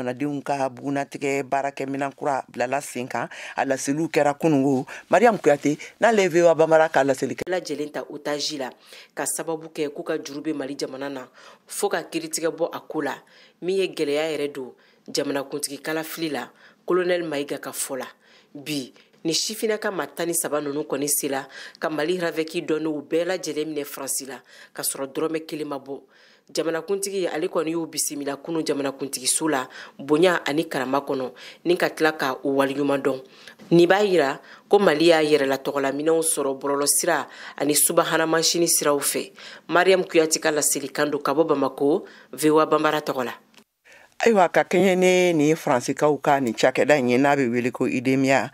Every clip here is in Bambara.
jamanadenw ka bugunatigɛ baarakɛminɛn kura bilala sen kan a laseliw kɛra kunungo Mariam Kuyate n'ale VOA Bambara ka laseli kɛ lajɛlen ta otage la ka sababu kɛ k'u ka juru bɛ Mali jamana na fo ka kiritigɛ bɔ a ko la min ye gɛlɛya yɛrɛ don jamanakuntigi kalafili la Colonel Maïga ka fɔ la bi ni sifinaka ma 13 ninnu kɔni sela ka Mali ravɛki dɔnnenw bɛɛ lajɛlen minɛ Faransi la ka sɔrɔ dɔrɔmɛ kelen ma bɔ jamanakuntigi ale kɔni y'u bisimila kunu jamanakuntigiso la bonya ani karama kɔnɔ ni ka tila ka o waliɲuman dɔn ni b'a yira ko Mali y'a yɛrɛla tɔgɔlaminɛw sɔrɔ bɔlɔlɔ sira ani subahana mansini siraw fɛ Mariam Kuyate ka laselikan don ka bɔ Bamako VOA Bambara tɔgɔ la. Ayiwa ka kɛɲɛ ni Faransikaw ka ni cakɛda in ye n'a bɛ wele ko IDEMIA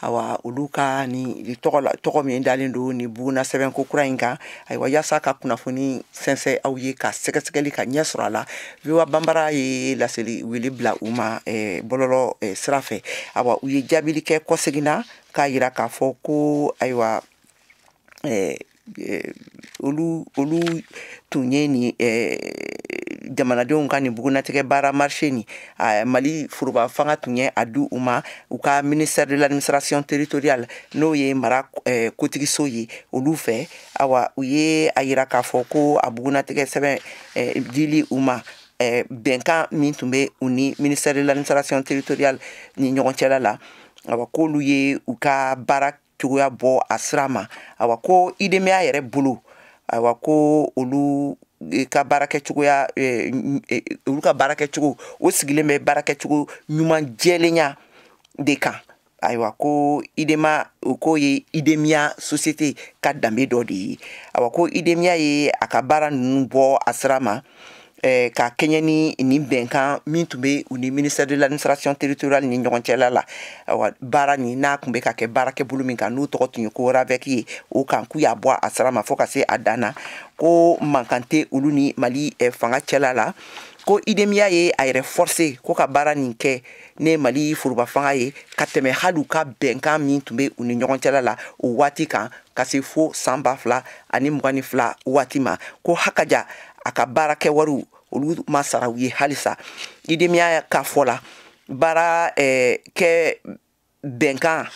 awa olu ka ni tɔgɔ min dalen don ni buguna sɛbɛnko kura in kan ayiwa yaasa ka kunnafoni sɛnsɛn aw ye ka sɛgɛsɛgɛli ka ɲɛ sɔrɔ a la VOA Bambara ye laseli wele bila u ma bɔlɔlɔ sira fɛ awa u ye jaabili kɛ kɔseginna k'a yira k'a fɔ ko ayiwa olu tun ye ni jamanadenw ka ni bugunatigɛ baara marché ni Mali foroba fanga tun ye a du u ma u ka ministère de l'administration territoriale n'o ye mara kotigiso ye olu fɛ awa u ye a yira k'a fɔ ko a bugunatigɛ sɛbɛn dili u ma bɛnkan min tun bɛ u ni ministère de l'administration territoriale ni ɲɔgɔn cɛla la awa k'olu ye u ka baara cogoya bɔ a sira ma awa ko IDEMIA yɛrɛ bolo awa ko olu ka baarakɛcogoya olu ka baarakɛcogo o sigilen bɛ baarakɛcogo ɲuman jɛlenya de kan ayiwa ko IDEMA ko ye IDEMIA société ka danbe dɔ de ye awa ko IDEMIA ye a ka baara ninnu bɔ a sira ma ka kɛɲɛ ni bɛnkan min tun bɛ u ni ministère de l'administration territoriale ni ɲɔgɔn cɛla la awa baara ni n'a tun bɛ ka kɛ baarakɛbolo min kan n'o tɔgɔ tun ye ko RAVEC ye o kan k'u y'a bɔ a sira ma fo ka se a dan na ko mankan tɛ olu ni Mali fanga cɛla la ko IDEMIA ye a yɛrɛ forcer ko ka baara nin kɛ ne Mali foroba fanga ye ka tɛmɛ hali u ka bɛnkan min tun bɛ u ni ɲɔgɔn cɛla la o waati kan ka se fo san 2022 waati ma ko hakaja a ka baarakɛ wariw olu ma sara u ye halisa IDEMIA ka fɔ la baara kɛ bɛnkan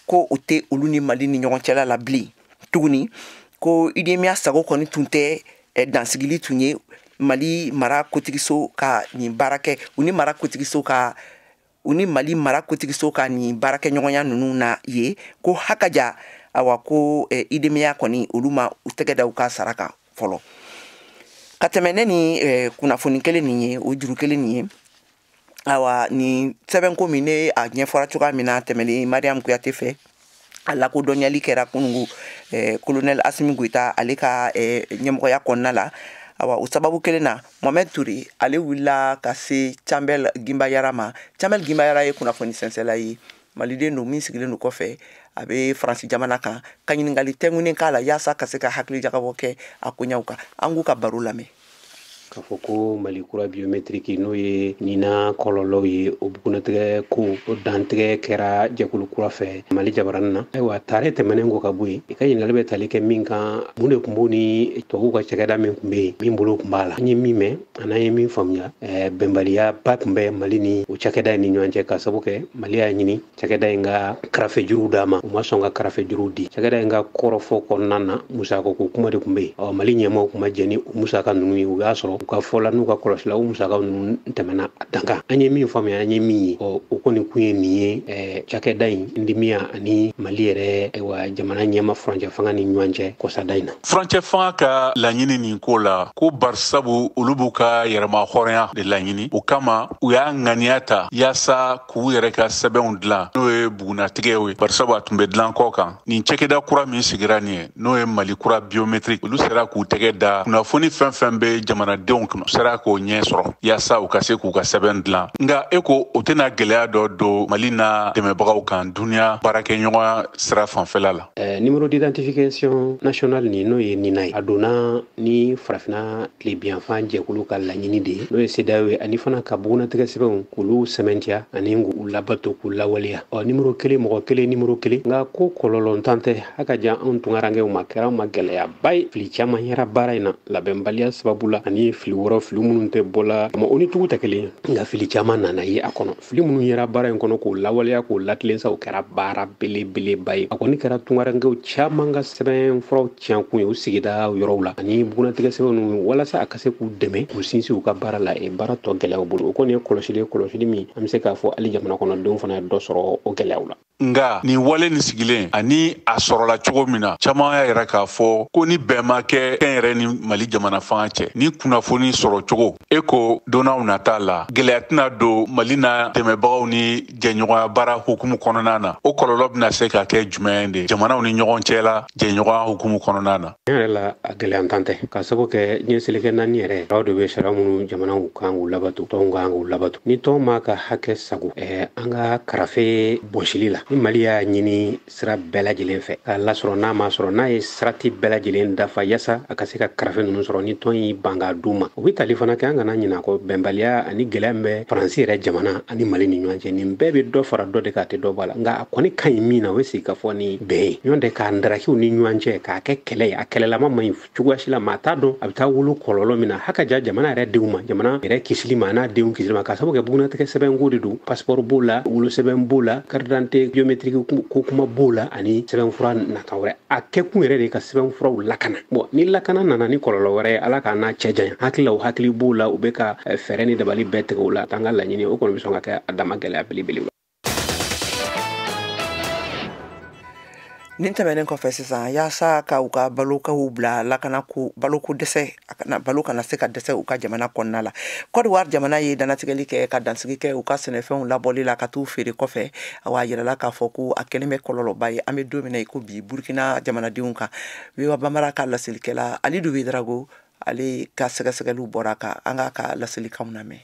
ko o tɛ olu ni Mali ni ɲɔgɔn cɛla la bilen tuguni ko IDEMIA sago kɔni tun tɛ dansigili tun ye Mali mara kotigiso ka nin baara kɛ u ni Mali mara kotigiso ka nin baarakɛ ɲɔgɔnya ninnu na ye ko hakaja awa ko IDEMIA kɔni olu ma u tɛgɛ da u ka sara kan fɔlɔ ka tɛmɛ ne ni kunnafoni kelen nin ye o juru kelen nin ye awa ni sɛbɛnko min ne a ɲɛfɔra cogoya min na tɛmɛlen Mariam Kuyate fɛ a lakodɔnyali kɛra kunungo Colonel Assimi Goïta ale ka ɲɛmɔgɔya kɔnɔna la awa o sababu kelen na Mohamed Touré ale wulila ka se Cambel Gimbayara ma Cambel Gimbayara ye kunnafoni sɛnsɛnla ye maliden don min sigilen don kɔfɛ a bɛ Faransi jamana kan ka ɲininkali tɛŋunen k'a la yaasa ka se ka hakili jagabɔ kɛ a koɲaw kan an k'u ka baro lamɛn k'a fɔ ko Mali kura biométrique n'o ye nina kɔlɔlɔw ye o bugunatigɛ ko o dantigɛ kɛra jɛkulu kura fɛ Mali jabarani na ayiwa tare tɛmɛnen ko ka bɔ yen i ka ɲininkali bɛ tali kɛ min kan mun de tun b'o ni tubabuw ka cakɛda min tun bɛ yen min bolo tun b'a la an ye min mɛn an ye min faamuya bɛnbaliya ba tun bɛ Mali ni o cakɛda in ni ɲɔgɔn cɛ ka sabu kɛ Mali y'a ɲini cakɛda in ka karafe juruw d'a ma u ma sɔn ka karafe juruw di cakɛda in ka kɔrɔfɔ kɔnɔna na musaka ko kuma de tun bɛ yen Mali ɲɛmaaw kun ma jɛ ni musaka ninnu ye u y'a sɔrɔ u ka fɔla n'u ka kɔlɔsila o musaka ninnu tɛmɛna a dan kan an ye min faamuya an ye min ye o kɔni kun ye nin ye cakɛda in IDEMIA ani Mali yɛrɛ jamana ɲɛma furancɛ fanga ni ɲɔgɔn cɛ kɔsada in na furancɛ fanga ka laɲini nin ko la ko barisabu olu b'u ka yɛrɛma hɔrɔnya de laɲini o kama u y'a ŋaniya ta yaasa k'u yɛrɛ ka sɛbɛnw dilan n'o ye bugunatigɛw ye barisabu a tun bɛ dilan kɔ kan nin cakɛda kura min sigira nin ye n'o ye Mali kura biométrique olu sera k'u tɛgɛ da kunnafoni fɛn fɛn bɛ jamanadenw kɔnɔ sera k'o ɲɛ sɔrɔ yaasa u ka se k'u ka sɛbɛn dilan nka e ko o tɛna gɛlɛya dɔ don Mali n'a dɛmɛbagaw kan duniya baarakɛɲɔgɔnya sira fanfɛla la numéro d'identification nationale ni n'o ye nina ye a donna ni farafina tilebiyanfan jɛkulu ka laɲini de ye n'o ye CEDEAO ye ani fana ka bugunatigɛ sɛbɛnw k'olu sɛmɛntiya ani k'u labato k'u lawaleya numéro kelen mɔgɔ kelen numéro kelen nka ko kɔlɔlɔntan tɛ a ka jan anw tungarankew ma kɛra ma gɛlɛyaba ye fili caman yɛra baara in na labɛnbaliya sababu la ani fili wɔrɔ fili minnu tɛ bɔla ma o ni tugu tɛ kelen nka fili caman nana ye a kɔnɔ fili minnu yɛra baara in kɔnɔ k'o lawaleya k'o latilen sa o kɛra baara belebeleba ye a kɔni kɛra tungarankew caman ka sɛbɛn furaw tiɲɛkun ye o sigida yɔrɔw la ani bugunatigɛ sɛbɛn walasa a ka se k'u dɛmɛ k'u sinsin u ka baara la baara tɔ gɛlɛyaw bolo o kɔni ye kɔlɔsili min an bɛ se k'a fɔ hali jamana kɔnɔdenw fana ye dɔ sɔrɔ o gɛlɛyaw la. Nga ni wale ni sigilen ani a sɔrɔla cogo min na caman y'a yɛrɛ k'a fɔ ko ni bɛn ma kɛ kɛn yɛrɛ ni Mali jamana fanga cɛ ni kunnafoni sɔrɔ cogo e ko donnaw nata la gɛlɛya tɛna don Mali na dɛmɛbagaw ni jɛɲɔgɔnya baara hukumu kɔnɔna na o kɔlɔlɔ bɛna se ka kɛ jumɛn de jamanaw ni ɲɔgɔn cɛ la jɛɲɔgɔnya hukumu kɔnɔna na. Tiɲɛ yɛrɛ la a gɛlɛyantan tɛ ka sabu kɛ diɲɛ seleke naani yɛrɛ aw de bɛ sariya minnu jamanaw kan k'u labato tɔnw kan k'u labato ni tɔn ma ka hakɛ sago an ka karafe bɔsili la ni Mali y'a ɲini sira bɛɛ lajɛlen fɛ k'a lasɔrɔ n'a ma sɔrɔ n'a ye sirati bɛɛ lajɛlen dafa yasa a ka se ka karafe ninnu sɔrɔ ni tɔn y'i ban k'a d'u ma o bɛ tali fana kɛ an kana ɲinɛ kɔ bɛnbaliya ani gɛlɛya min bɛ Faransi yɛrɛ jamana ani Mali ni ɲɔgɔn cɛ nin bɛɛ bɛ dɔ fara dɔ de k'a tɛ dɔ b'a la nka a kɔni ka ɲi min na o ye sigi ka fɔ ni bɛn ye ɲɔgɔn tɛ k'a ndarakiw ni ɲɔgɔn cɛ k'a kɛ kɛlɛ ye a kɛlɛlama ma ɲi cogoya si la maa t'a dɔn a bɛ taa wolo kɔlɔlɔ min na hakaja jamana yɛrɛ denw ma jamana yɛrɛ kisili ma n'a denw kisili ma k'a sababu kɛ bugunatigɛ sɛbɛnko de don passeport b'o la wolo sɛbɛn b'o la carte d'identité biométrique ko kuma b'o la ani sɛbɛnfura nata wɛrɛ a kɛkun yɛrɛ de ka sɛbɛnfuraw lakana bon ni lakana nana ni kɔlɔlɔ wɛrɛ ye ala k'a n'a cɛ janya hakili la o hakili b'o la u bɛ ka fɛɛrɛ ni dabali bɛɛ tigɛ o la t'an ka laɲini o kɔni bɛ sɔn ka kɛ a dama gɛlɛya belebele. Nin tɛmɛnen kɔfɛ sisan yaasa ka u ka balokaw bila lakana ko baloko dɛsɛ balo kana se ka dɛsɛ u ka jamana kɔnɔna la Côte d'Ivoire jamana ye danatigɛli kɛ ka dansigi kɛ u ka sɛnɛfɛnw labɔli la ka t'u feere kɔfɛ a yirala k'a fɔ ko a kɛlen bɛ kɔlɔlɔba ye an bɛ don min na i ko bi Burkina jamanadenw kan Wiwa Bamara ka lasilikɛla Ali Duwe Drago ale ka sɛgɛsɛgɛliw bɔra kan an ka lasilikanw lamɛn.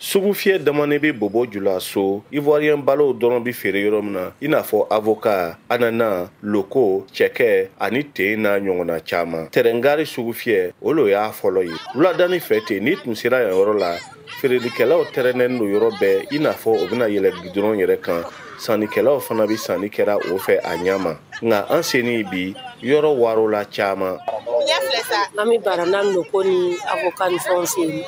Sugu fiyɛ dama bɛ bɔbɔ jula so Ivoirien balo dɔrɔn bi feere yɔrɔ min na i n'a fɔ avocat ananas loko cɛkɛ ani te n'a ɲɔgɔnna caman tɛrɛngari sugu fiyɛ o lo y'a fɔlɔ ye wuladani fɛ ten ni tun sera yan yɔrɔ la feerelikɛlaw tɛrɛnnen do yɔrɔ bɛɛ i n'a fɔ o bɛna yɛlɛ gudɔrɔn yɛrɛ kan sannikɛlaw fana bi sanni kɛra o fɛ a ɲama nka an seni bi yɔrɔ waro la caman an bɛ baara n'an loko ni avocat ni fɛnw feere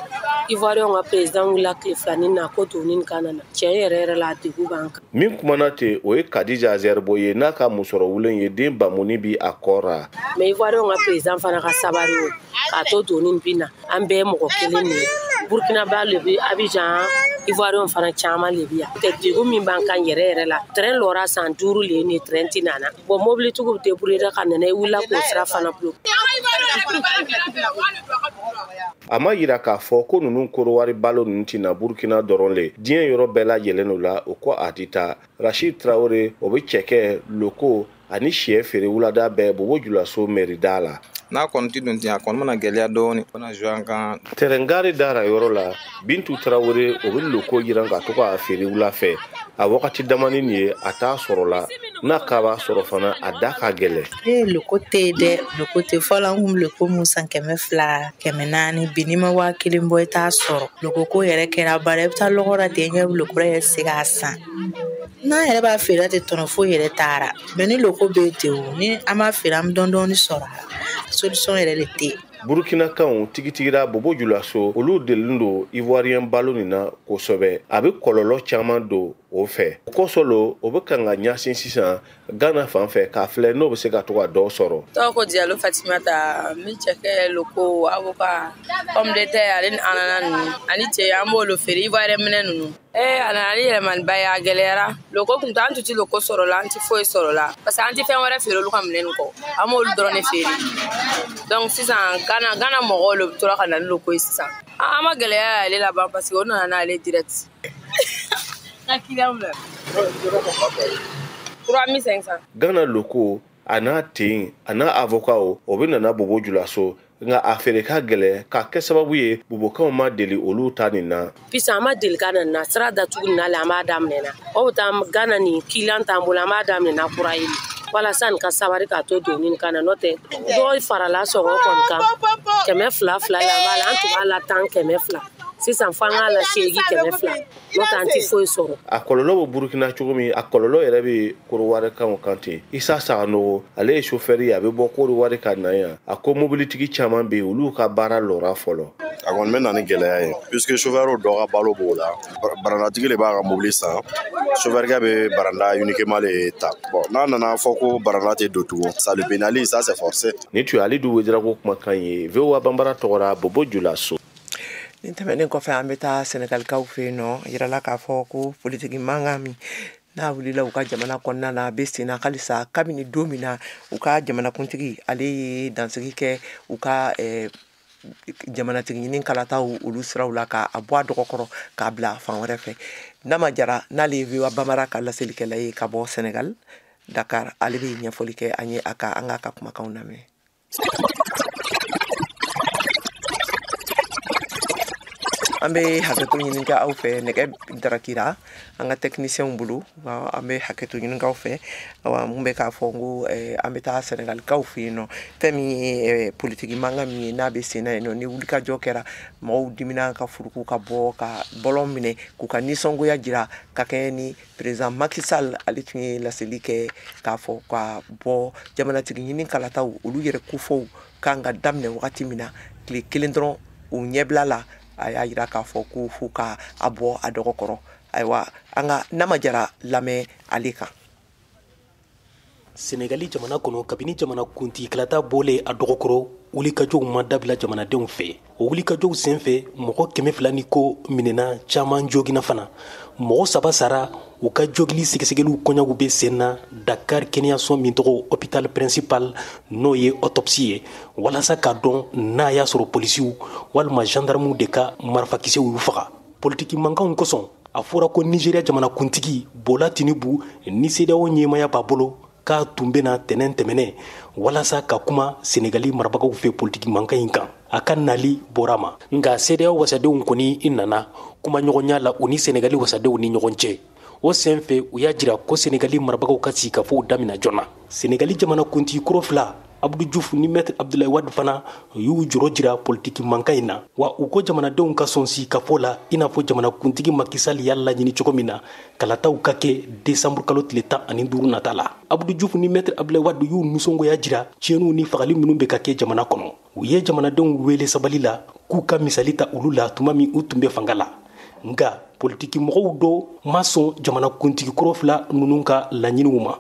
Ivoirien ka président wulila tile filani na ko to ni kana na tiɲɛ yɛrɛ la degun b'an kan min kumana ten o ye Kadija Azerbo ye n'a ka musɔrɔ wulen ye den bamuni bi a kɔra mais Ivoirien ka président fana ka sabari o k'a to doni bi na an bɛɛ mɔgɔ kelen de Burkina ba le bi Abidjan Ivoirien fana caman le bi yan tɛ degun min b'an kan yɛrɛ la train lɔra san 5 le ni train ti nana bon mobili tigiw débrouiller ka nana wula k'o sira fana bloqué a ma yira k'a fɔ ko ninnu korowari balo ninnu tɛna Burkina dɔrɔn le diɲɛ yɔrɔ bɛɛ lajɛlen o la o ko a ti taa Rachid Traoré o bɛ cɛkɛ loko ani sɛ feere wulada bɛɛ bobo julaso mɛrida la n'a kɔni ti don ten a kɔni mana gɛlɛya dɔɔni bana joan kan tɛrɛngari dara yɔrɔ la Bintu Traoré o bɛ loko yiran ka to k'a feere wula fɛ a wagati damani nin ye a t'a sɔrɔ la n'a ka b'a sɔrɔ fana a da ka gɛlɛ loko tɛ dɛ loko tɛ fɔlɔ an kun loko mun san 200 400 bi ni ma 1000 bɔ i t'a sɔrɔ loko ko yɛrɛ kɛra bara i bɛ taa lɔgɔra ten ɲɛ loko yɛrɛ se k'a san n'an yɛrɛ b'a feere tɛ tɔnɔ foyi yɛrɛ taara mais ni loko bɛ ten ni an b'a feere an bɛ dɔɔni sɔrɔ solution yɛrɛ de tɛ Burkinakanw tigitigira bobo julaso olu delilen do Ivoirien balo nin na kosɛbɛ a bɛ kɔlɔlɔ caman don o fɛ o kɔsɔn o bɛ kan ka ɲasin sisan Ghana fan fɛ k'a filɛ n'o bɛ se ka to ka dɔ sɔrɔ tɔgɔ ko Diallo Fatimata n bɛ cɛkɛ loko avocat pomme de terre ale ni ananas ninnu ani cɛ an b'olu feere Ivoirien minɛ ninnu a nana ni yɛlɛmaniba ye a gɛlɛyara loko kun tɛ an tun tɛ loko sɔrɔ la an tɛ foyi sɔrɔ la parce que an tɛ fɛn wɛrɛ feere olu ka minɛ nin kɔ an b'olu dɔrɔn de feere donc sisan Ghana mɔgɔw le tora ka na ni loko ye sisan an ma gɛlɛya y'ale laban parce que o nana n'ale direct ka client bila 3500 Ghana loko a n'a ten a n'a avocat o bɛ nana bobo julaso nga a feere ka gɛlɛ k'a kɛ sababu ye bobokanw ma deli olu ta nin na pisa an ma deli ka na sira datugu nin na an b'a daminɛ na o bɛ taa Ghana ni client t'an bolo an b'a daminɛ na kura ye walasa nin ka sabari k'a to doni nin kana n'o tɛ dɔw farala sɔngɔ kɔni kan 200 200 an b'a la an tun b'a la 10 200 sisan fo an k'a la 8,200 n'o tɛ an tɛ foyi sɔrɔ. A kɔlɔlɔ bɛ Burukina cogo min, a kɔlɔlɔ yɛrɛ bɛ Korowari kan kan ten. Isa Sanogo ale ye chauffeur ye, a bɛ bɔ Korowari ka na yan. A ko mobilitigi caman bɛ yen olu ka baara lɔra fɔlɔ. A kɔni bɛ na ni gɛlɛya ye puisque chauffeur dɔ ka balo b'o la. Barandatigi de b'a ka mobili san. Chauffeur kɛ bɛ baranda uniquement le ta. Bon n'a nana fɔ ko baranda tɛ don tugun, ça le pénalise, ça c'est forcé. Ni tun ye Alidu Wederawogo kumakan ye, VOA Bambara tɔgɔra Bobo Julaso. Nin tɛmɛnen kɔfɛ an bɛ taa Senegalikaw fɛ yen nɔ, yirala k'a fɔ ko politiki mankan min n'a wulila u ka jamana kɔnɔna na a bɛ sen na halisa kabini don min na u ka jamanakuntigi ale ye dansigi kɛ u ka jamanatigi ɲini kalataw olu siraw la k'a bɔ a dɔgɔkɔrɔ k'a bila fan wɛrɛ fɛ. Nama Jara n'ale ye VOA Bambara ka laselikɛla ye ka bɔ Senegal Dakar, ale bɛ ɲɛfɔli kɛ an ye an ka kumakanw lamɛn. An bɛ hakɛto ɲini kɛ aw fɛ nɛgɛ darakira an ka technicien bolo, an bɛ hakɛto ɲini kɛ aw fɛ mun bɛ k'a fɔ ko an bɛ taa Senegalikaw fɛ yen nɔ, fɛn min ye politiki mankan min ye n'a bɛ sen na yen nɔ, ni wulikajɔ kɛra mɔgɔw dimina ka furuku ka bɔ ka bɔlɔn minɛ k'u ka nisɔngoya jira ka kɛ ni président Macky Sall ale tun ye laseli kɛ k'a fɔ ka bɔ jamanatigi ɲini kalataw olu yɛrɛ kofɔw kan ka daminɛ wagati min na tile kelen dɔrɔn u ɲɛbila la a y'a jira k'a fɔ ko f'u ka a bɔ a dɔgɔkɔrɔ. Ayiwa an ka Nama Jara lamɛn ale kan. Senegali jamana kɔnɔ kabini jamana kuntigilata bɔlen a dɔgɔkɔrɔ wulikajɔw ma dabila jamanadenw fɛ. O wulikajɔw senfɛ mɔgɔ 200 ni ko minɛna caman jogina fana. Mɔgɔ 3 sara u ka jogili sɛgɛsɛgɛliw kɔɲɔw bɛ sen na Dakar kɛnɛyaso min tɔgɔ hôpital principal n'o ye autopsie ye walasa k'a dɔn n'a y'a sɔrɔ polisiw walima gendarmew de ka marifakisɛw y'u faga. Politiki mankanw kosɔn a fɔra ko Nigeria jamanakuntigi Bola Tinubu ni CEDEAO ɲɛmaya b'a bolo k'a tun bɛna tɛnɛn tɛmɛnɛ walasa ka kuma Senegali marabagaw fɛ politiki mankan in kan. A ka nali bɔra ma. Nka CEDEAO wasadenw kɔni i nana kuma ɲɔgɔnya la u ni Senegali wasadenw ni ɲɔgɔn cɛ. O senfɛ u y'a jira ko Senegali marabagaw ka sigi ka fɔ damina joona. Senegali jamanakuntigi kɔrɔ 2 Abdou Diouf ni Maître Abdoulaye Wade fana y'u jɔrɔ jira politiki mankan in na. Wa u ko jamanadenw ka sɔn sigi ka fɔ la i n'a fɔ jamanakuntigi Macky Sall y'a laɲini cogo min na kalataw ka kɛ décembre kalo tile 15 nata la. Abdou Diouf ni Maître Abdoulaye Wade y'u nisɔngoya jira tiɲɛniw ni fagali minnu bɛ ka kɛ jamana kɔnɔ. U ye jamanadenw wele sabali la k'u ka misali ta olu la tuma min u tun bɛ fanga la. Nga politiki mɔgɔw dɔ ma sɔn jamanakuntigi kɔrɔ 2 ninnu ka laɲiniw ma.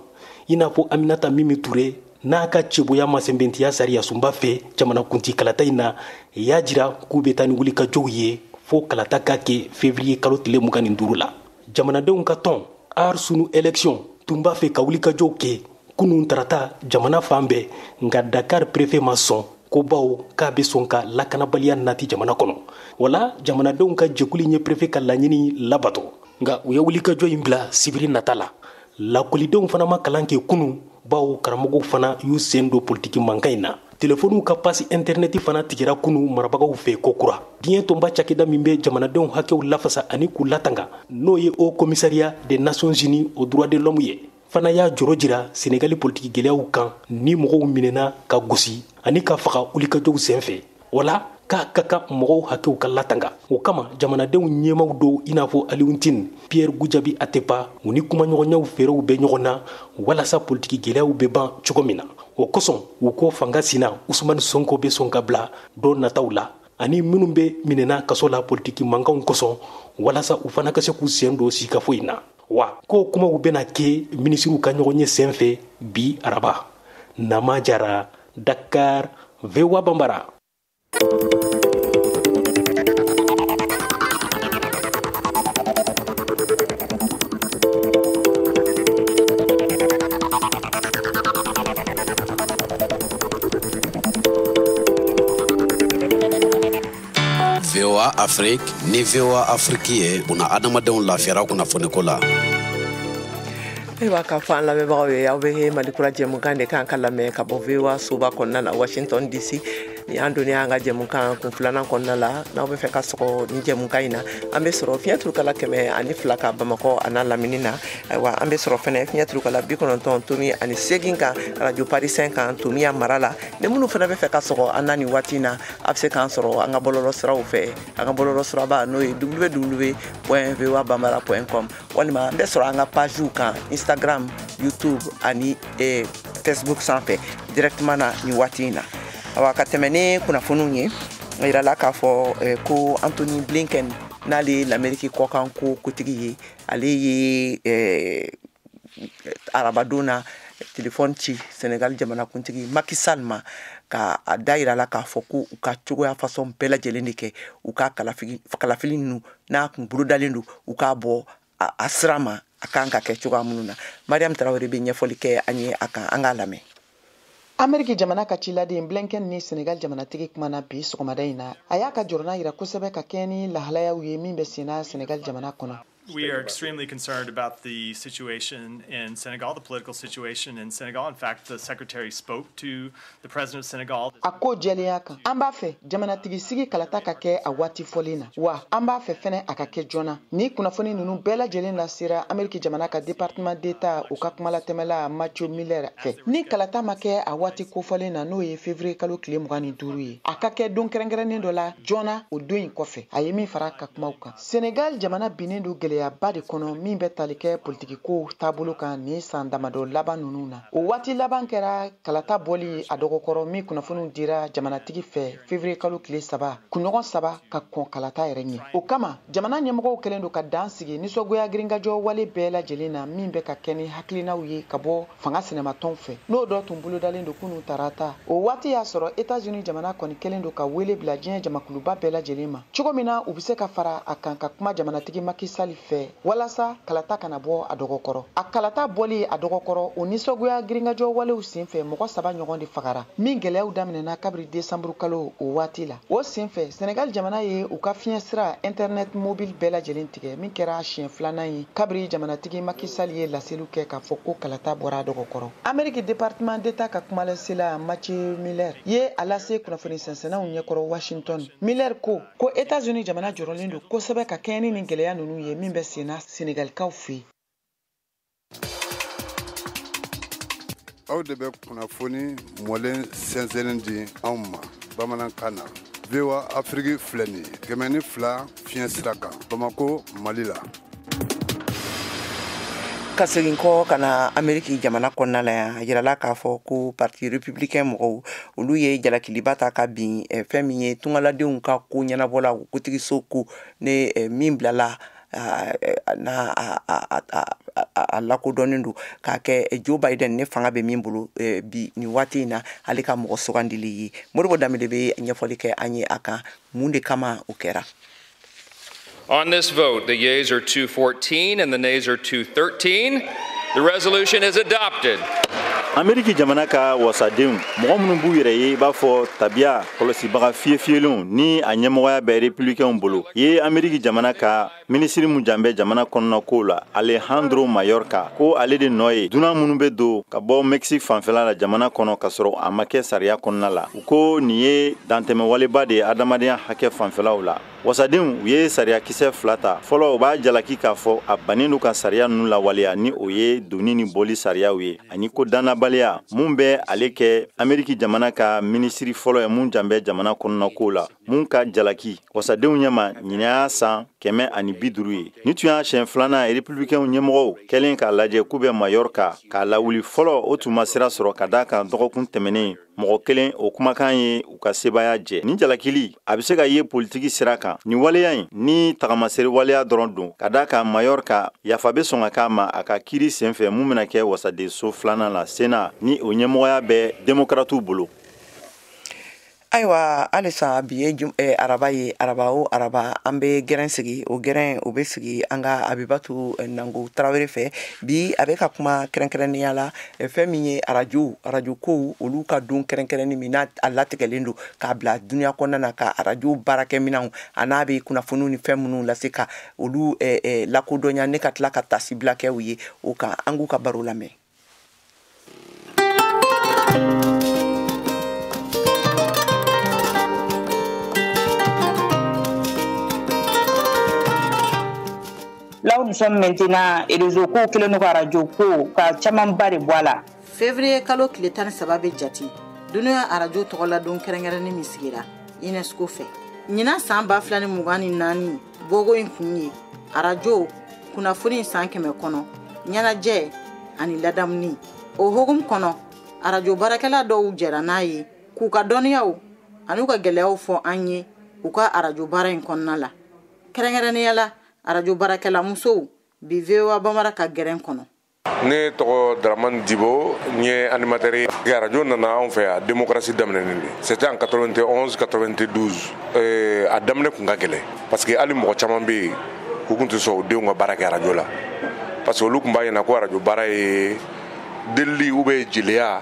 I n'a fɔ Aminata Mimi Touré n'a ka cɛboya masɛnbɛntiya sariya sunba fɛ jamanakuntigi kalata in na y'a jira k'u bɛ taa ni wulikajɔw ye fo kalata ka kɛ février kalo tile 25 la. Jamanadenw ka tɔn Aar Sunu élection tun b'a fɛ ka wulikajɔw kɛ kunun tarata jamana fan bɛɛ nka Dakar préfet ma sɔn ko bawo k'a bɛ sɔn ka lakanabaliya nati jamana kɔnɔ. Wala jamanadenw ka jɛkuli ye préfet ka laɲini labato nka u ye wulikajɔ in bila sibiri nata la. Lakɔlidenw fana ma kalan kɛ kunun bawo karamɔgɔw fana y'u sen don politiki mankan in na. Telefoniw ka pasi internet fana tigɛra kunun marabagaw fɛ ko kura. Diɲɛ tɔnba cakɛda min bɛ jamanadenw hakɛw lafasa ani k'u latanga n'o ye Haut Commissariat des Nations Unies aux droits de l'homme ye. Fana y'a jɔrɔ jira Senegali politiki gɛlɛyaw kan ni mɔgɔw minɛna ka gosi ani ka faga wulikajɔw senfɛ. Wala k'a ka kan mɔgɔw hakɛw ka latanga. O kama jamanadenw ɲɛmaw dɔw i n'a fɔ Aliou Ntine, Pierre Goudiaby Atepa u ni kumaɲɔgɔnyaw fɛɛrɛw bɛ ɲɔgɔn na walasa politiki gɛlɛyaw bɛ ban cogo min na. O kosɔn u ko fanga sina Ousmane Sonko bɛ sɔn ka bila dɔ nataw la ani minnu bɛ minɛna kaso la politiki mankanw kosɔn walasa u fana ka se k'u sen don sikafo in na. Wa ko kumaw bɛna kɛ minisiriw ka ɲɔgɔn ye senfɛ bi araba. Nama Jara, Dakar, VOA Bambara. VOA Afrique ni VOA Afrique ye buna adamadenw lafiyara kunnafoni ko la. Ewa ka fan lamɛnbagaw ye aw bɛ Mali kura jɛmukan de kan ka lamɛn ka bɔ VOA soba kɔnɔna na Washington DC. ni an doni an ka jɛmukan kun filanan kɔnɔna la n'aw bɛ fɛ ka sɔgɔ ni jɛmukan in na an bɛ sɔrɔ fiɲɛ turukala 102 ka Bamakɔ a n'a lamini na ayiwa an bɛ sɔrɔ fɛnɛ fiɲɛ turukala 98.8 kan radio Parisien kan Tomiya mara la ni minnu fɛnɛ bɛ fɛ ka sɔgɔ an na ni waati na a bɛ se k'an sɔrɔ an ka bɔlɔlɔ siraw fɛ an ka bɔlɔlɔ siraba n'o ye www.voabambara.com walima an bɛ sɔrɔ an ka pagew kan Instagram, YouTube ani Facebook sanfɛ directement na ni waati in na awa ka tɛmɛ ni kunnafoniw ye a yirala k'a fɔ ko Anthony Blinken n'ale l'Amérique kɔkan ko kotigi ye ale ye arabadon na téléphone ci Sénégal jamanakuntigi Macky Sall ma ka a da yirala k'a fɔ ko u ka cogoya façon bɛɛ lajɛlen de kɛ u ka kalafili ninnu n'a kun bolodalen don u k'a bɔ a sira ma a kan ka kɛ cogoya minnu na Mariam Traoré bɛ ɲɛfɔli kɛ an ye a kan an k'a lamɛn. Ameriki jamana ka ciladen Blinken ni Senegal jamanatigi kumana bi sɔgɔmada in na a y'a ka jɔrɔna yira kosɛbɛ ka kɛ ni lahalayaw ye min bɛ sen na Senegal jamana kɔnɔ. We are extremely concerned about the situation in Senegal, the political situation in Senegal. In fact, the secretary spoke to the president of Senegal. A ko jɛlenya kan an b'a fɛ jamanatigi sigi kalata ka kɛ a waati fɔlen na wa an b'a fɛ fɛnɛ a ka kɛ joona ni kunnafoni ninnu bɛɛ lajɛlen lasera Ameriki jamana ka département d'état u ka kumalatɛmɛla Mathieu Miller fɛ ni kalata ma kɛ a waati kofɔlen na n'o ye février kalo tile 25 ye a ka kɛ don kɛrɛnkɛrɛnnen dɔ la joona o don in kɔfɛ a ye min fara ka kumaw kan. Senegal jamana binnen do gɛlɛyaba de kɔnɔ min bɛ tali kɛ politiki ko taabolo kan ni san damadɔ laban ninnu na o waati laban kɛra kalata bɔli a dɔgɔkɔrɔ min kunnafoniw dira jamanatigi fɛ février kalo tile 3 kunɲɔgɔn 3 ka kɔn kalata yɛrɛ ɲɛ o kama jamana ɲɛmɔgɔw kɛlen do ka dan sigi nisɔgoya girinkajɔ wale bɛɛ lajɛlen na min bɛ ka kɛ ni hakilinaw ye ka bɔ fanga sɛnɛmatɔnw fɛ n'o dɔ tun bolodalen do kunun tarata o waati y'a sɔrɔ États-Unis jamana kɔni kɛlen do ka wele bila diɲɛ jamakuluba bɛɛ lajɛlen ma cogo min na u bɛ se ka fara a kan ka kuma jamanatigi Macky Sall fɛ walasa kalata kana bɔ a dɔgɔkɔrɔ a kalata bɔli a dɔgɔkɔrɔ o nisɔgoya girinkajɔ walew senfɛ mɔgɔ 3 ɲɔgɔn de fagara min gɛlɛyaw daminɛna kabiri décembre kalo o waati la o senfɛ Senegal jamana ye u ka fiɲɛ sira internet mobile bɛɛ lajɛlen tigɛ min kɛra siɲɛ 2nan ye kabiri jamanatigi Macky Sall ye laseliw kɛ k'a fɔ ko kalata bɔra a dɔgɔkɔrɔ Ameriki département d'état ka kumalasela Mathieu Miller ye a lase kunnafoni sɛnsɛnnaw ɲɛkɔrɔ Washington Miller ko États-Unis jamana jɔrɔlen do kosɛbɛ ka kɛɲɛ ni gɛlɛya ninnu ye min bɛ sen na Senegalikaw fɛ. Aw de bɛ kunnafoni mɔlen sɛnsɛnnen di anw ma bamanankan na VOA Afrique filɛ nin ye 102 fiɲɛ sira kan Bamako Mali la. Ka segin kɔ ka na Ameriki jamana kɔnɔna la yan a yirala k'a fɔ ko parti républicain mɔgɔw olu ye jalakiliba ta ka bin fɛn min ye tungaladenw ka ko ɲɛnabɔla kotigiso ko ne min bilala a lakodɔnnen do k'a kɛ Joe Biden ne fanga bɛ min bolo bi ni waati in na ale ka mɔgɔ sugandili ye Modibo Dame de bɛ ɲɛfɔli kɛ an ye a kan mun de kama o kɛra. On this vote, the yeas are 214 and the nays are 213. The resolution is adopted. Ameriki jamana ka wasadenw mɔgɔ minnu b'u yɛrɛ ye I b'a fɔ tabiya kɔlɔsibaga fiyefiyɛlenw ni a ɲɛmɔgɔya bɛ républicainw bolo ye Ameriki jamana ka minisiri mun janbɛ jamana kɔnɔna ko la Alejandro Mayorkas ko ale de nɔ ye dunan minnu bɛ don ka bɔ Mexique fanfɛla la jamana kɔnɔ ka sɔrɔ a ma kɛ sariya kɔnɔna la u ko nin ye dantɛmɛwaleba de ye adamadenya hakɛ fanfɛlaw la wasadenw u ye sariya kisɛ 2 ta fɔlɔ u b'a jalaki k'a fɔ a bannen do ka sariya ninnu lawaleya ni o ye doni ni bɔli sariyaw ye ani ko dannabaliya mun bɛ ale kɛ Ameriki jamana ka minisiri fɔlɔ ye mun janbɛ jamana kɔnɔna ko la mun ka jalaki wasadenw ɲɛma ɲinɛ san 150 ye ni tun y'a siɲɛ 2nan républicainw ɲɛmɔgɔw kɛlen k'a lajɛ k'u bɛ Mayorkas k'a lawuli fɔlɔ o tun ma sira sɔrɔ ka daa kan dɔgɔkun tɛmɛnen mɔgɔ kelen o kumakan ye u ka sebaya jɛ ni jalakili a bɛ se ka ye politiki sira kan ni waleya in ni tagamaseri waleya dɔrɔn don ka daa kan Mayorkas yafa bɛ sɔn ka k'a ma a ka kiiri senfɛ mun bɛna kɛ wasadenso 2nan la Sénat ni o ɲɛmɔgɔya bɛ démocratiw bolo. Ayiwa halisa bi ye araba ye araba o araba an bɛ gɛrɛn sigi o gɛrɛn o bɛ sigi an ka Abibatu Nango Tarawele fɛ bi a bɛ ka kuma kɛrɛnkɛrɛnnenya la fɛn min ye radio kow olu ka don kɛrɛnkɛrɛnni min n'a latigɛlen don k'a bila dunuya kɔnɔna na ka radio baarakɛminɛnw a n'a bɛ kunnafoniw ni fɛn minnu lase ka olu lakodɔnya ne ka tila ka tasibila kɛ u ye o kan an k'u ka baro lamɛn. Là où nous sommes maintenant, et les ocos que nous radio ko ka chaman bari boala. Février kalo kile 13 be jati. Dunuya arajo togola don kerengere ni misigira. UNESCO fe. Nyina san ba flani mugani nani bogo inkunye. Arajo kuna funi san keme kono. Nyana je ani ladamni. O hogum kono. Arajo barakela do ujera nayi. Kuka doniyaw anuka gelew fo anye uka arajo bara in konnala. Kerengere ni yala arajo barakela muso bivewa bamara ka geren kono. Ne togo Draman Dibo, nye animateur radio nana on fait démocratie damnenende. C'était en 91 92. A damne kunga gele parce que ali mo chama be ko kuntu so de nga baraka radio la. Parce que lu kumba yana ko radio bara e deli ube jilea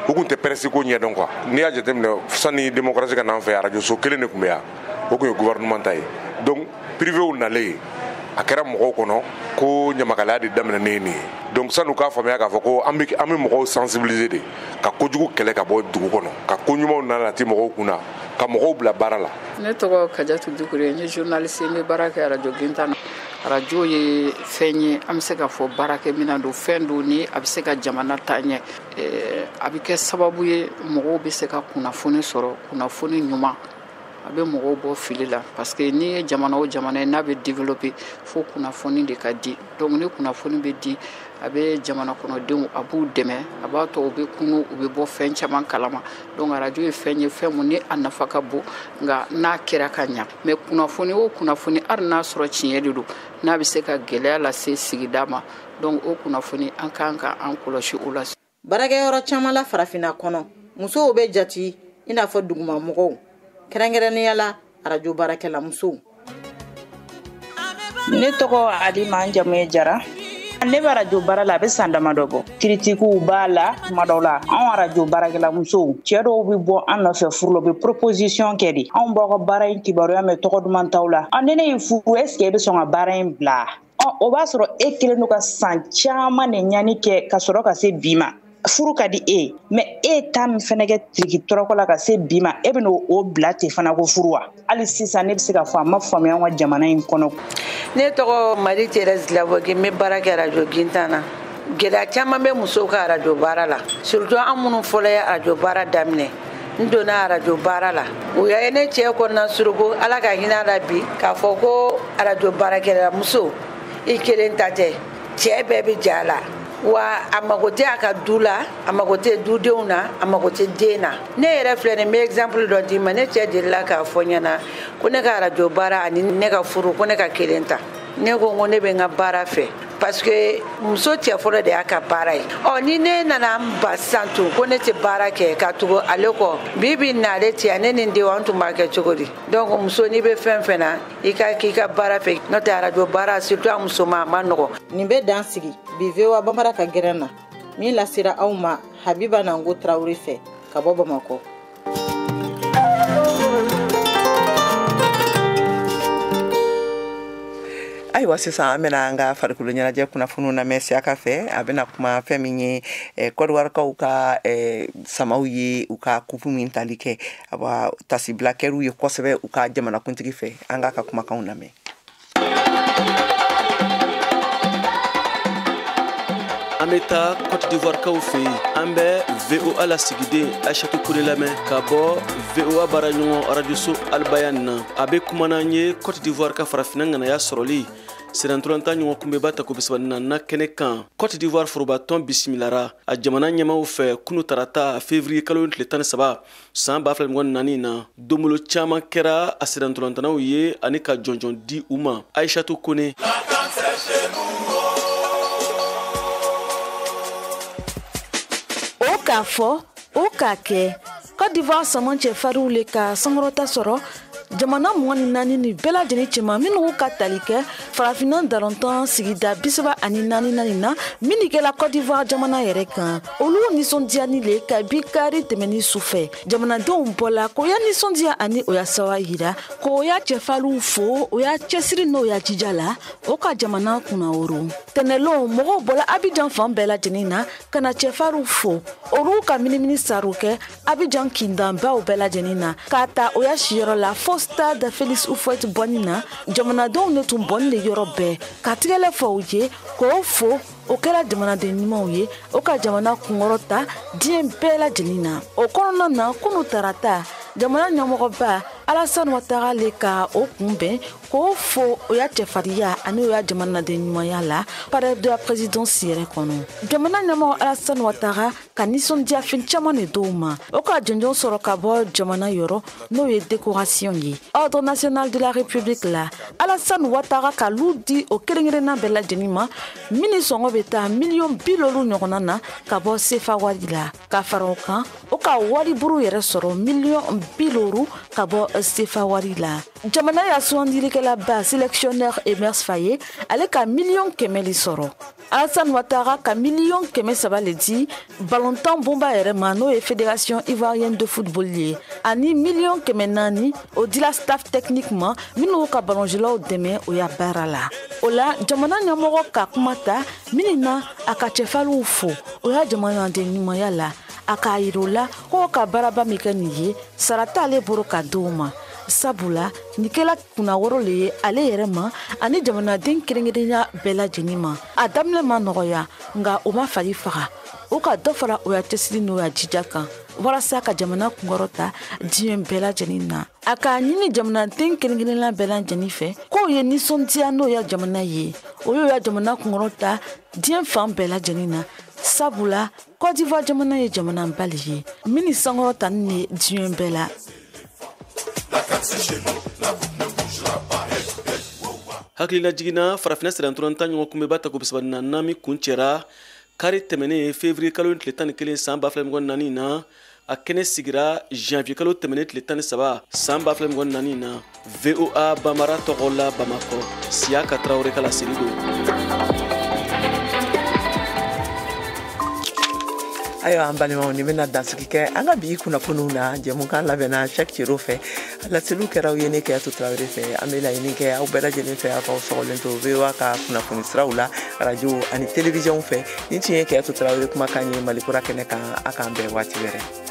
ko kuntu presse ko nya donc quoi. Ni a jetem ne sani démocratie kana on fait radio so kele ne kumya. Ko ko gouvernement tay. Donc privé ou nalé akera mo kono ko nyamakala di damnenene. Donc ça nous ka famia ka foko ambi mo sensibiliser de ka kojugu kele ka bo dugu kono ka konyuma na la ti mo kuna ka mo bla barala ne to Kadiatou Doucouré ni journaliste ni baraka radio Gintana radio ye fenye am se ka fo baraka mina do fendo ni abse ka jamana tanye abike sababu ye mo be se ka kuna fone soro kuna fone nyuma abe mo bo filila parce que ni jamana o jamana na be développer fo kuna fone de ka di donc ne kuna fone be di abe jamana kono denw abu deme abato obe kunu obe bo fen chaman kalama donc radio e fenye femu ni anafaka bo nga na kira kanya me kuna foni arna soro chinyeli do na be se ka gelea la se sigidama donc o kuna foni ankanka ankoloshi ulas barage yoro chamala farafina kono muso obe jati ina fo duguma mogo kerengere ni yala radio barakela muso ne togo Ali Manjame Jara ne radio barala be sandama dogo critiqueu bala madola on radio barakela muso ciedo bi bo an fe furlo be proposition kedi on bogo barain kibaro ya me togo dum tawla andene fu est ce be songa barain bla o ba soro ekele no ka sanchama ne nyani ke ka soro ka se bima furu kadi mais tam fenege triki toroko la ka se bima e be no o blate fana ko furuwa ali sisa ne be se ka fa ma famia wa jamana in kono ne to Marie Thérèse Lavogi me baraka radio Gintana gela chama me muso ka radio barala surtout amunu fole radio bara damne ndona radio barala o ya ene che ko na surugo ala ka hina rabi ka foko radio baraka muso ikelenta che bebe jala wa amagote akadula amagote dudeuna amagote dena ne reflene me exemple do di mane che de la ka fonyana kone ka radio bara ani ne ka furu kone ka kelenta ne go ngone be nga bara fe parce que muso tia foro de aka bara ni ne nana mbasantu kone te bara ke ka tugo aleko bibi na le tia ne ndi wantu market chogodi donc muso ni be fenfena ika bara fe no ta radio bara surtout muso ma nogo ni be dansigi bivewa bamara ka gerena mi la sira awma Habiba Nango Traoré fe ka bobo mako aiwa sisan amena anga farikulu ɲɛnajɛ kunnafoniw na mɛn siya ka fɛ a bɛna kuma fɛn min ye kɔdiwarikaw ka samaw ye u ka kupu min tali kɛ awa tasibilakɛriw ye kosɛbɛ u ka jamanakuntigi fɛ an ka kumakanw lamɛn. An bɛ taa Côte d'Ivoire kaw fɛ yen an bɛ VOA lasigiden Aïchatou Kouré lamɛn ka bɔ VOA baaraɲɔgɔn radioso Albayan na a bɛ kuma n'an ye Côte d'Ivoire ka farafinna ŋanaya sɔrɔli sirantolanta ɲɔgɔn kunbɛba ta ko bisabani na kɛnɛ kan Côte d'Ivoire forobatɔn bisimilara a jamana ɲɛmaw fɛ kunu tarata février kalo tile 13 san 2024 na donbolo caman kɛra a sirantolantanaw ye ani ka jɔnjɔn di u ma Aïchatou Koné. K'a fɔ o k'a kɛ Côte d'Ivoire sama cɛfarinw le ka sankɔrɔta sɔrɔ jamana 24 ni bɛɛ lajɛlen cɛman minnu ka tali kɛ farafinna darontan sigida 34 na minnu kɛla Côte d'Ivoire jamana yɛrɛ kan olu nisɔndiyani le ka bi kari tɛmɛni sufɛ jamanadenw bɔla k'o ya nisɔndiya ani o ya sawa yira k'o ya cɛfarinw fo o ya cɛsiri n'o ya jija la o ka jamana kunnaworo tɛnɛlon mɔgɔw bɔla Abidjan fan bɛɛ lajɛlen na ka na cɛfarinw fo olu ka minimini sariw kɛ Abidjan kindanbaw bɛɛ lajɛlen na k'a ta o ya siyɔrɔ la fo stade Félix Houphouët-Boigny na jamanadenw ne tun bɔnni le yɔrɔ bɛɛ ka tigɛlɛ fɔ u ye k'o fo o kɛra jamanaden ɲumanw ye o ka jamana kunkɔrɔta diɲɛ bɛɛ lajɛlen na o kɔnɔna na kunu tarata jamana ɲɛmɔgɔba Alassane Ouattara le ka o kunbɛn k'o fo o y'a cɛfarinya ani o y'a jamanaden ɲumanya la palais de la présidence yɛrɛ kɔnɔ jamana ɲɛmɔgɔ Alassane Ouattara ka nisɔndiya fɛn caman de d'o ma o ka jɔnjɔn sɔrɔ ka bɔ jamana yɔrɔ n'o ye décoration ye ordre national de la république la Alassane Ouattara ka lu di o kelenkelenna bɛɛ lajɛlen ma minnu sɔngɔ bɛ taa miliyɔn 70 ɲɔgɔnna na ka bɔ CFA wari la ka fara o kan o ka wariburu yɛrɛ sɔrɔ miliyɔn 70 ka bɔ CFA wari la jamana y'a sugandilikɛlaba sélectionneur Emers Faye ale ka miliyɔn 100 li sɔrɔ Alassane Ouattara ka miliyɔn 300 le di ballontan bomba yɛrɛ ma n'o ye fédération ivoirienne de football ye ani miliyɔn 400 o dila staff technique ma minnu ka ballonjilaw dɛmɛ o ya baara la o la jamana ɲɛmɔgɔ ka kuma ta minnu na a ka cɛfariw fo o ya jamanaden ɲumanya la a k'a yira o la ko ka baaraba min kɛ nin ye sara t'ale bolo ka di o ma sabula nin kɛla kunna wɔrɔ le ye ale yɛrɛ ma ani jamanaden kelenkelenya bɛɛ lajɛlen ma a daminɛ ma nɔgɔya nka o ma fari faga o ka dɔ fara o ya cɛsiri n'o ya jija kan walasa ka jamana kunkɔrɔta diɲɛ bɛɛ lajɛlen na a k'a ɲini jamanaden kelenkelenna bɛɛ lajɛlen fɛ k'o ye nisɔndiya n'o ya jamana ye o y'o ya jamana kunkɔrɔta diɲɛ fan bɛɛ lajɛlen na sabula Côte d'Ivoire jamana ye jamana bali ye minnu sankɔrɔta ni diɲɛ bɛɛ la hakilila jiginna farafina siranturanta ɲɔgɔn kunbɛba ta ko bisabana nami kun cɛra kari tɛmɛnen février kalo tile 11 san 2024 na a kɛnɛ sigira janvier kalo tɛmɛnen tile 13 san 2024 na VOA Bamara tɔgɔ la Bamakɔ Siaka Traoré kala seli do ayiwa an balimaw ni bɛna dansigi kɛ an ka bi kunnafoniw na jɛmukan labɛnna chaque tiro fɛ laseliw kɛra ye ne Kɛyatu Tarawele fɛ an bɛ laɲini kɛ aw bɛɛ lajɛlen fɛ aw k'aw sɔgɔlen to VOA ka kunnafoni siraw la radio ani télévision fɛ nin tun ye Kɛyatu Tarawele kumakan ye Malikura kɛnɛ kan a k'an bɛn waati wɛrɛ